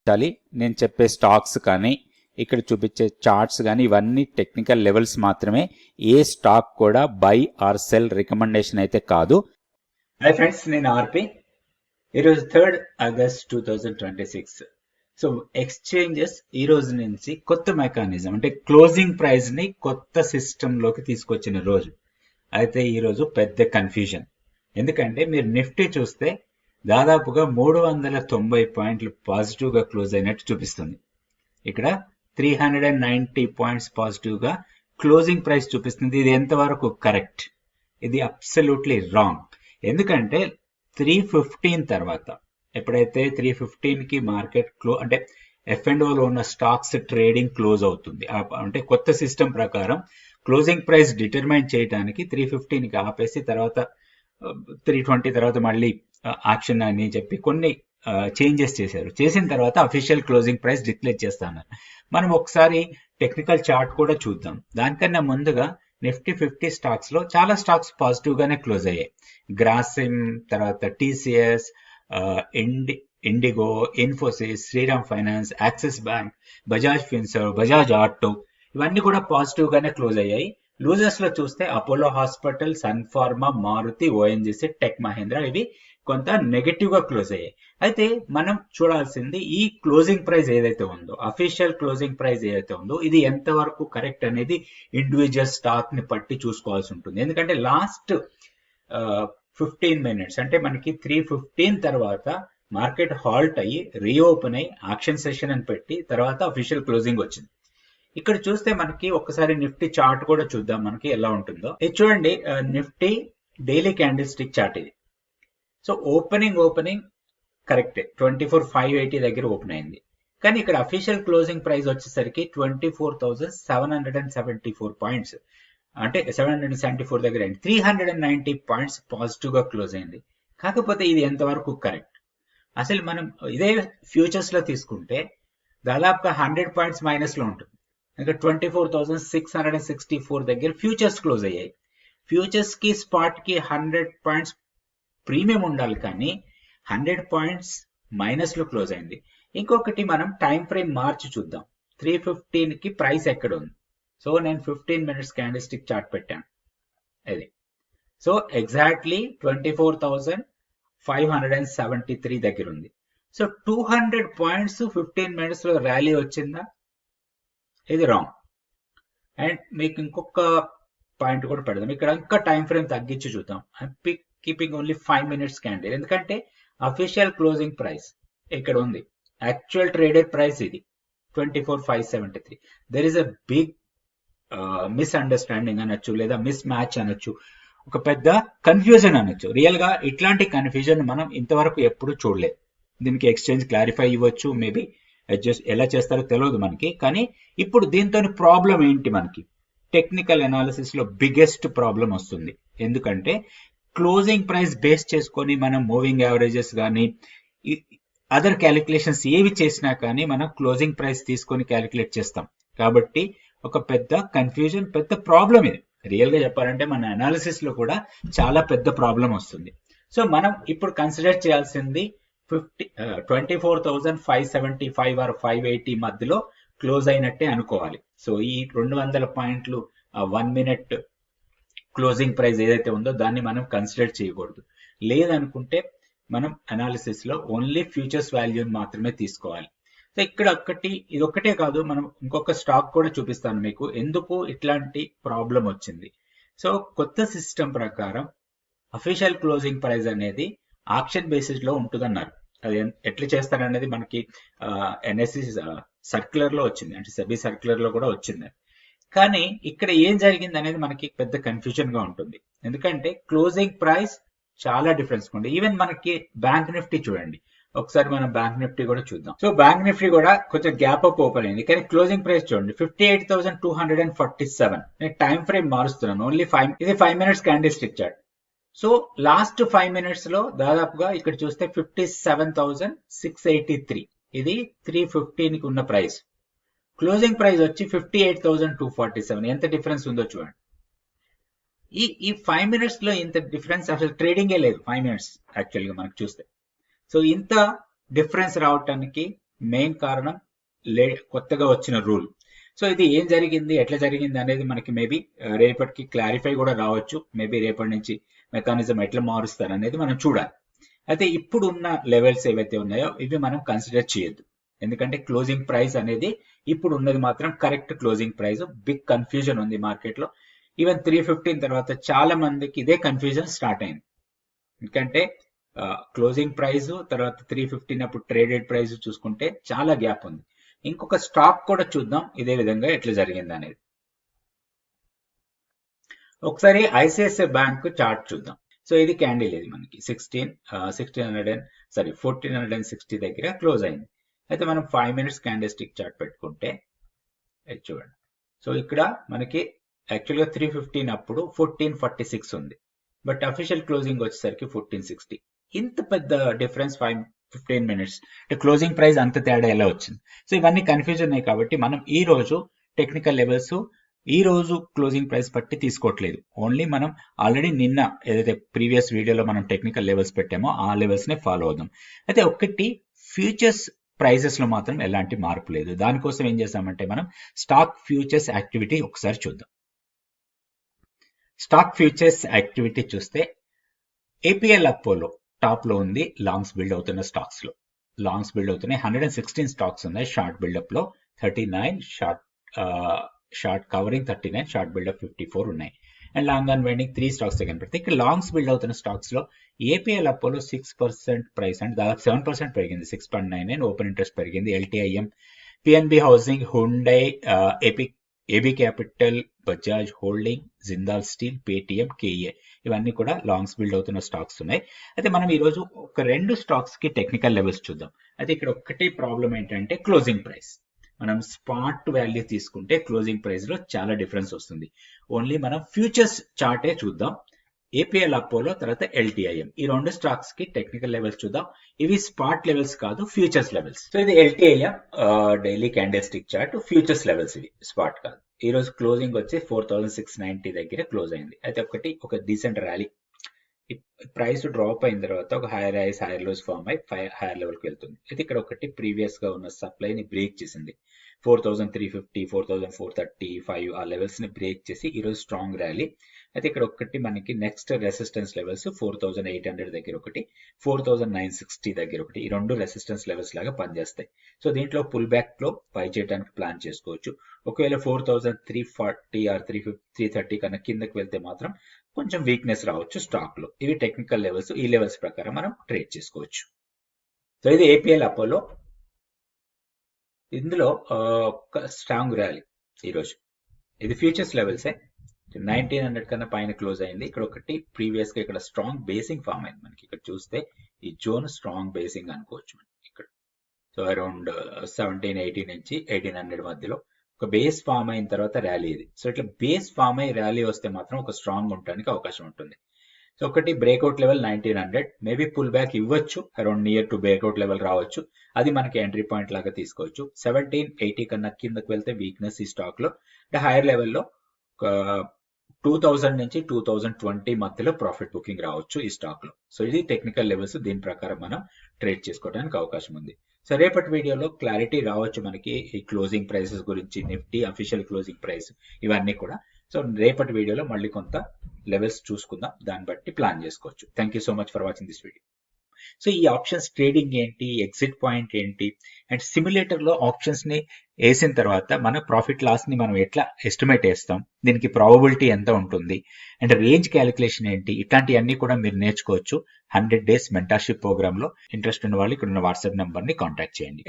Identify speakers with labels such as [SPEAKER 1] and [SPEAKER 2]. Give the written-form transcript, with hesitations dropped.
[SPEAKER 1] గమనించాలి. నేను చెప్పే స్టాక్స్ కానీ ఇక్కడ చూపించే చార్ట్స్ కానీ ఇవన్నీ టెక్నికల్ లెవెల్స్ మాత్రమే. ఏ స్టాక్ కూడా బై ఆర్ సెల్ రికమెండేషన్ అయితే కాదు.
[SPEAKER 2] హాయ్ ఫ్రెండ్స్, నేను ఆర్పి. ఈరోజు 3rd ఆగస్ట్ 2026. సో ఎక్స్చేంజెస్ ఈ రోజు నుంచి కొత్త మెకానిజం అంటే క్లోజింగ్ ప్రైస్ ని కొత్త సిస్టమ్ లోకి తీసుకొచ్చిన రోజు. అయితే ఈ రోజు పెద్ద కన్ఫ్యూజన్. ఎందుకంటే మీరు నిఫ్టీ చూస్తే దాదాపుగా 390 పాయింట్లు పాజిటివ్ గా క్లోజ్ అయినట్టు చూపిస్తుంది. ఇక్కడ 390 పాయింట్స్ పాజిటివ్ గా క్లోజింగ్ ప్రైస్ చూపిస్తుంది. ఇది ఎంతవరకు కరెక్ట్? ఇది అబ్సల్యూట్లీ రాంగ్. ఎందుకంటే 315 తర్వాత ఎప్పుడైతే 315 కి మార్కెట్ అంటే F&O లో ఉన్న స్టాక్స్ ట్రేడింగ్ క్లోజ్ అవుతుంది. అంటే కొత్త సిస్టమ్ ప్రకారం క్లోజింగ్ ప్రైస్ డిటర్మైన్ చేయడానికి 315 కి ఆపేసి తర్వాత 320 తర్వాత మళ్ళీ యాక్షన్ అని చెప్పి కొన్ని చేంజెస్ చేశారు. చేసిన తర్వాత అఫీషియల్ క్లోజింగ్ ప్రైస్ డిక్లేర్ చేస్తాను. మనం ఒకసారి టెక్నికల్ చార్ట్ కూడా చూద్దాం. దానికన్నా ముందుగా నిఫ్టీ 50 స్టాక్స్ లో చాలా స్టాక్స్ పాజిటివ్ గానే క్లోజ్ అయ్యాయి. గ్రాసిమ్, తర్వాత TCS, IndiGo, Infosys, Shriram finance, Axis bank, Bajaj Finserv, Bajaj auto ఇవన్నీ కూడా పాజిటివ్ గానే క్లోజ్ అయ్యాయి. లూజర్స్ లో చూస్తే Apollo hospital, Sun Pharma, Maruti, ONGC, tech Mahindra ఇవి కొంత నెగటివ్ గా క్లోజ్ అయ్యాయి. అయితే మనం చూడాల్సింది ఈ క్లోజింగ్ ప్రైస్ ఏదైతే ఉందో, అఫీషియల్ క్లోజింగ్ ప్రైస్ ఏదైతే ఉందో ఇది ఎంతవరకు కరెక్ట్ అనేది ఇండివిజువల్ స్టాక్ ని పట్టి చూసుకోవాల్సి ఉంటుంది. ఎందుకంటే లాస్ట్ 15 మినిట్స్ అంటే మనకి 315 తర్వాత మార్కెట్ హాల్ట్ అయ్యి రీఓపెన్ అయ్యి యాక్షన్ సెషన్ అని పెట్టి తర్వాత అఫీషియల్ క్లోజింగ్ వచ్చింది. ఇక్కడ చూస్తే మనకి ఒక్కసారి నిఫ్టీ చార్ట్ కూడా చూద్దాం మనకి ఎలా ఉంటుందో. ఇది చూడండి, Nifty daily candle stick chart ఇది. సో ఓపెనింగ్ కరెక్టే, 24,580 దగ్గర ఓపెన్ అయింది. కానీ ఇక్కడ అఫీషియల్ క్లోజింగ్ ప్రైస్ వచ్చేసరికి 24,774 పాయింట్స్ అంటే 774 దగ్గర అయింది. 390 పాయింట్స్ పాజిటివ్ గా క్లోజ్ అయింది. కాకపోతే ఇది ఎంతవరకు కరెక్ట్? అసలు మనం ఇదే ఫ్యూచర్స్ లో తీసుకుంటే దాదాపుగా 100 పాయింట్స్ మైనస్ లో ఉంటుంది. ఇంకా 24,664 దగ్గర ఫ్యూచర్స్ క్లోజ్ అయ్యాయి. ఫ్యూచర్స్ కి స్పాట్ కి 100 పాయింట్స్ ప్రీమియం ఉండాలి, కానీ 100 పాయింట్స్ మైనస్ లో క్లోజ్ అయింది. ఇంకొకటి మనం టైం ఫ్రేమ్ మార్చి చూద్దాం. 315 కి ప్రైస్ ఎక్కడ ఉంది? సో నేను 15 మినిట్స్ క్యాండిల్ స్టిక్ చార్ట్ పెట్టాను. అది సో ఎగ్జాక్ట్లీ 24,573 దగ్గర ఉంది. సో 200 పాయింట్స్ 15 మినిట్స్ లో ర్యాలీ వచ్చిందా? ఇది రాంగ్. అండ్ మీకు ఇంకొక పాయింట్ కూడా పెడదాం. ఇక్కడ ఇంకా టైం ఫ్రేమ్ తగ్గించి చూద్దాం. Keeping only 5 minutes candle. ఎందుకంటే అఫీషియల్ క్లోజింగ్ ప్రైస్ ఇక్కడ ఉంది, యాక్చువల్ ట్రేడెడ్ ప్రైస్ ఇది 24,573. There is a big misunderstanding అనొచ్చు, లేదా మిస్ మ్యాచ్ అనొచ్చు, ఒక పెద్ద కన్ఫ్యూజన్ అనొచ్చు. రియల్ గా ఇట్లాంటి కన్ఫ్యూజన్ మనం ఇంతవరకు ఎప్పుడు చూడలేదు. దీనికి ఎక్స్చేంజ్ క్లారిఫై ఇవ్వచ్చు, మేబీ అడ్జస్ట్ ఎలా చేస్తారో తెలియదు మనకి. కానీ ఇప్పుడు దీంతో ప్రాబ్లం ఏంటి? మనకి టెక్నికల్ అనాలిసిస్ లో బిగ్గెస్ట్ ప్రాబ్లం వస్తుంది. ఎందుకంటే క్లోజింగ్ ప్రైస్ బేస్ చేసుకొని మనం మూవింగ్ యావరేజెస్ కానీ అదర్ క్యాలిక్యులేషన్స్ ఏవి చేసినా కానీ మనం క్లోజింగ్ ప్రైస్ తీసుకొని క్యాలిక్యులేట్ చేస్తాం. కాబట్టి ఒక పెద్ద కన్ఫ్యూజన్, పెద్ద ప్రాబ్లం ఇది. రియల్ గా చెప్పాలంటే మన అనాలిసిస్ లో కూడా చాలా పెద్ద ప్రాబ్లం వస్తుంది. సో మనం ఇప్పుడు కన్సిడర్ చేయాల్సింది 24,575 ఆర్ 580 మధ్యలో క్లోజ్ అయినట్టే అనుకోవాలి. సో ఈ 200 పాయింట్లు 1 మినిట్ క్లోజింగ్ ప్రైస్ ఏదైతే ఉందో దాన్ని మనం కన్సిడర్ చేయకూడదు. లేదనుకుంటే మనం అనాలిసిస్ లో ఓన్లీ ఫ్యూచర్స్ వాల్యూని మాత్రమే తీసుకోవాలి. సో ఇక్కడ ఇది ఒక్కటే కాదు, మనం ఇంకొక స్టాక్ కూడా చూపిస్తాను మీకు ఎందుకు ఇట్లాంటి ప్రాబ్లం వచ్చింది. సో కొత్త సిస్టమ్ ప్రకారం అఫీషియల్ క్లోజింగ్ ప్రైస్ అనేది ఆక్షన్ బేసిస్ లో ఉంటుందన్నారు. అది ఎట్లా చేస్తారనేది మనకి NSE సర్క్యులర్ లో వచ్చింది, అంటే సెబీ సర్క్యులర్ లో కూడా వచ్చింది. కానీ ఇక్కడ ఏం జరిగింది అనేది మనకి పెద్ద కన్ఫ్యూజన్ గా ఉంటుంది. ఎందుకంటే క్లోజింగ్ ప్రైస్ చాలా డిఫరెన్స్ ఉంటుంది. ఈవెన్ మనకి బ్యాంక్ నిఫ్టీ చూడండి, ఒకసారి మనం బ్యాంక్ నిఫ్టీ కూడా చూద్దాం. సో బ్యాంక్ నిఫ్టీ కూడా కొంచెం గ్యాప్ అప్ ఓపెన్ అయింది, కానీ క్లోజింగ్ ప్రైస్ చూడండి 58,247. నేను టైం ఫ్రేమ్ మారుస్తున్నాను, ఓన్లీ 5. ఇది 5 minutes candle stick chart. So last 5 minutes లో దాదాపుగా ఇక్కడ చూస్తే 57,683. ఇది 315 కి ఉన్న ప్రైస్. క్లోజింగ్ ప్రైస్ వచ్చి 58,247. ఎంత డిఫరెన్స్ ఉందో చూడండి. ఈ 5 మినిట్స్ లో ఇంత డిఫరెన్స్ అసలు ట్రేడింగే లేదు. 5 మినిట్స్ యాక్చువల్ గా మనకు చూస్తే. సో ఇంత డిఫరెన్స్ రావటానికి మెయిన్ కారణం కొత్తగా వచ్చిన రూల్. సో ఇది ఏం జరిగింది, ఎట్లా జరిగింది అనేది మనకి మేబీ రేపటికి క్లారిఫై కూడా రావచ్చు. మేబీ రేపటి నుంచి మెకానిజం ఎట్లా మారుస్తారు అనేది మనం చూడాలి. అయితే ఇప్పుడు ఉన్న లెవెల్స్ ఏవైతే ఉన్నాయో ఇవి మనం కన్సిడర్ చేయొద్దు. ఎందుకంటే క్లోజింగ్ ప్రైస్ అనేది ఇప్పుడు ఉన్నది మాత్రం correct closing price. Big confusion ఉంది మార్కెట్ లో. ఈవెన్ 315 తర్వాత చాలా మందికి ఇదే కన్ఫ్యూజన్ స్టార్ట్ అయింది. ఎందుకంటే క్లోజింగ్ ప్రైస్ తర్వాత 315 అప్పుడు ట్రేడెడ్ ప్రైస్ చూసుకుంటే చాలా గ్యాప్ ఉంది. ఇంకొక స్టాక్ కూడా చూద్దాం ఇదే విధంగా ఎట్లా జరిగింది అనేది. ఒకసారి ఐసిఐసిఐ బ్యాంక్ చార్ట్ చూద్దాం. సో ఇది క్యాండిల్, ఇది మనకి 1460 దగ్గర క్లోజ్ అయింది. అయితే మనం 5 minutes క్యాండిల్ స్టిక్ చార్ట్ పెట్టుకుంటే ఇది చూడండి. సో ఇక్కడ మనకి యాక్చువల్గా 315 అప్పుడు 1446 ఉంది, బట్ అఫీషియల్ క్లోజింగ్ వచ్చేసరికి 1460. ఇంత పెద్ద డిఫరెన్స్ 15 minutes అంటే క్లోజింగ్ ప్రైస్ అంత తేడా ఎలా వచ్చింది? సో ఇవన్నీ కన్ఫ్యూజన్ అయ్యాయి. కాబట్టి మనం ఈ రోజు టెక్నికల్ లెవెల్స్ ఈ రోజు క్లోజింగ్ ప్రైస్ బట్టి తీసుకోవట్లేదు. ఓన్లీ మనం ఆల్రెడీ నిన్న ఏదైతే ప్రీవియస్ వీడియోలో మనం టెక్నికల్ లెవెల్స్ పెట్టామో ఆ లెవెల్స్ నే ఫాలో అవుదాం. అయితే ఒకటి ఫ్యూచర్స్ ప్రైజెస్ లో మాత్రం ఎలాంటి మార్పు లేదు. దానికోసం ఏం చేస్తామంటే మనం స్టాక్ ఫ్యూచర్స్ యాక్టివిటీ ఒకసారి చూద్దాం. స్టాక్ ఫ్యూచర్స్ యాక్టివిటీ చూస్తే ఏపీఎల్ అపోలో టాప్ లో ఉంది. లాంగ్స్ బిల్డ్ అవుతున్న స్టాక్స్ లో లాంగ్స్ బిల్డ్ అవుతున్నాయి. 116 స్టాక్స్ ఉన్నాయి. షార్ట్ బిల్డప్ లో 39, షార్ట్ కవరింగ్ 39, షార్ట్ బిల్డప్ 54 ఉన్నాయి. And long and vending 3 stocks కనపడతాయి. ఇక్కడ లాంగ్స్ బిల్డ్ అవుతున్న స్టాక్స్ లో ఏపీఎల్ అపోలో 6% ప్రైస్ అంటే దాదాపు 7% పెరిగింది. 6.99 ఓపెన్ ఇంట్రెస్ట్ పెరిగింది. LTIM, PNB housing, Hyundai, AB capital, Bajaj holding, Jindal steel, Paytm, కేఏ ఇవన్నీ కూడా లాంగ్స్ బిల్డ్ అవుతున్న స్టాక్స్ ఉన్నాయి. అయితే మనం ఈ రోజు ఒక 2 స్టాక్స్ కి టెక్నికల్ లెవెల్స్ చూద్దాం. అయితే ఇక్కడ ఒక్కటే ప్రాబ్లం ఏంటంటే క్లోజింగ్ ప్రైస్. మనం స్పాట్ వాల్యూ తీసుకుంటే క్లోజింగ్ ప్రైస్ లో చాలా డిఫరెన్స్ వస్తుంది. ఓన్లీ మనం ఫ్యూచర్స్ చార్టే చూద్దాం. ఏపీఎల్ అపోలో తర్వాత ఎల్టీఐఎం ఈ 2 స్టాక్స్ కి టెక్నికల్ లెవెల్స్ చూద్దాం. ఇవి స్పాట్ లెవెల్స్ కాదు, ఫ్యూచర్స్ లెవెల్స్. సో ఇది LTIM daily candle stick chart, futures levels ఇవి, స్పాట్ కాదు. ఈ రోజు క్లోజింగ్ వచ్చి 4690 దగ్గర క్లోజ్ అయింది. అయితే ఒక డీసెంట్ ర్యాలీ. ప్రైస్ డ్రాప్ అయిన తర్వాత ఒక higher highs higher lows form అయి హైయర్ లెవెల్ కి వెళ్తుంది. అయితే ఇక్కడ ఒకటి ప్రీవియస్ గా ఉన్న సప్లై ని బ్రేక్ చేసింది. 4350, 4435 ఆ లెవెల్స్ ని బ్రేక్ చేసి ఈ రోజు స్ట్రాంగ్ ర్యాలీ. అయితే ఇక్కడ ఒకటి మనకి నెక్స్ట్ రెసిస్టెన్స్ లెవెల్స్ 4800 దగ్గర ఒకటి, 4960 దగ్గర ఒకటి. ఈ 2 రెసిస్టెన్స్ లెవెల్స్ లాగా పనిచేస్తాయి. సో దీంట్లో పుల్ బ్యాక్ లో బై చేయడానికి ప్లాన్ చేసుకోవచ్చు. ఒకవేళ 4340 ఆర్ 330 కన్నా కిందకి వెళ్తే మాత్రం కొంచెం వీక్నెస్ రావచ్చు స్టాక్ లో. ఇవి టెక్నికల్ లెవెల్స్. ఈ లెవెల్స్ ప్రకారం మనం ట్రేడ్ చేసుకోవచ్చు. సో ఇది ఏపీఎల్ అపోలో. ఇందులో ఒక స్ట్రాంగ్ ర్యాలీ ఈరోజు. ఇది ఫ్యూచర్స్ లెవెల్సే. 1900 కన్నా పైన క్లోజ్ అయింది. ఇక్కడ ఒకటి ప్రీవియస్ గా ఇక్కడ స్ట్రాంగ్ బేసింగ్ ఫామ్ అయింది. మనకి ఇక్కడ చూస్తే ఈ జోన్ స్ట్రాంగ్ బేసింగ్ అనుకోవచ్చు మనం ఇక్కడ. సో అరౌండ్ 1780 నుంచి 1800 మధ్యలో ఒక బేస్ ఫామ్ అయిన తర్వాత ర్యాలీ ఇది. సో ఇట్లా బేస్ ఫామ్ అయ్యి ర్యాలీ వస్తే మాత్రం ఒక స్ట్రాంగ్ ఉండడానికి అవకాశం ఉంటుంది. సో ఒకటి breakout level 1900, maybe pull back ఇవ్వచ్చు, around near to breakout level రావచ్చు. అది మనకి ఎంట్రీ పాయింట్ లాగా తీసుకోవచ్చు. 1780 కన్నా కిందకి వెళ్తే వీక్నెస్ ఈ స్టాక్ లో. అంటే హైయర్ లెవెల్లో 2000 నుంచి 2020 మధ్యలో ప్రాఫిట్ బుకింగ్ రావచ్చు ఈ స్టాక్ లో. సో ఇది టెక్నికల్ లెవెల్స్. దీని ప్రకారం మనం ట్రేడ్ చేసుకోవడానికి అవకాశం ఉంది. సో రేపటి వీడియోలో క్లారిటీ రావచ్చు మనకి ఈ క్లోజింగ్ ప్రైసెస్ గురించి, నిఫ్టీ అఫీషియల్ క్లోజింగ్ ప్రైస్ ఇవన్నీ కూడా. సో రేపటి వీడియోలో మళ్ళీ కొంత లెవెల్స్ చూసుకుందాం, దాన్ని బట్టి ప్లాన్ చేసుకోవచ్చు. Thank you so much for watching this video. So ఈ ఆప్షన్స్ ట్రేడింగ్ ఏంటి, ఎగ్జిట్ పాయింట్ ఏంటి, అండ్ సిమ్యులేటర్ లో ఆప్షన్స్ ని వేసిన తర్వాత మన ప్రాఫిట్ లాస్ ని మనం ఎట్లా ఎస్టిమేట్ చేస్తాం, దీనికి ప్రాబబిలిటీ ఎంత ఉంటుంది, అండ్ రేంజ్ క్యాలిక్యులేషన్ ఏంటి, ఇట్లాంటివన్నీ కూడా మీరు నేర్చుకోవచ్చు 100 days మెంటర్షిప్ ప్రోగ్రామ్ లో. ఇంట్రెస్ట్ ఉన్న వాళ్ళు ఇక్కడ ఉన్న వాట్సాప్ నెంబర్ ని కాంటాక్ట్ చేయండి.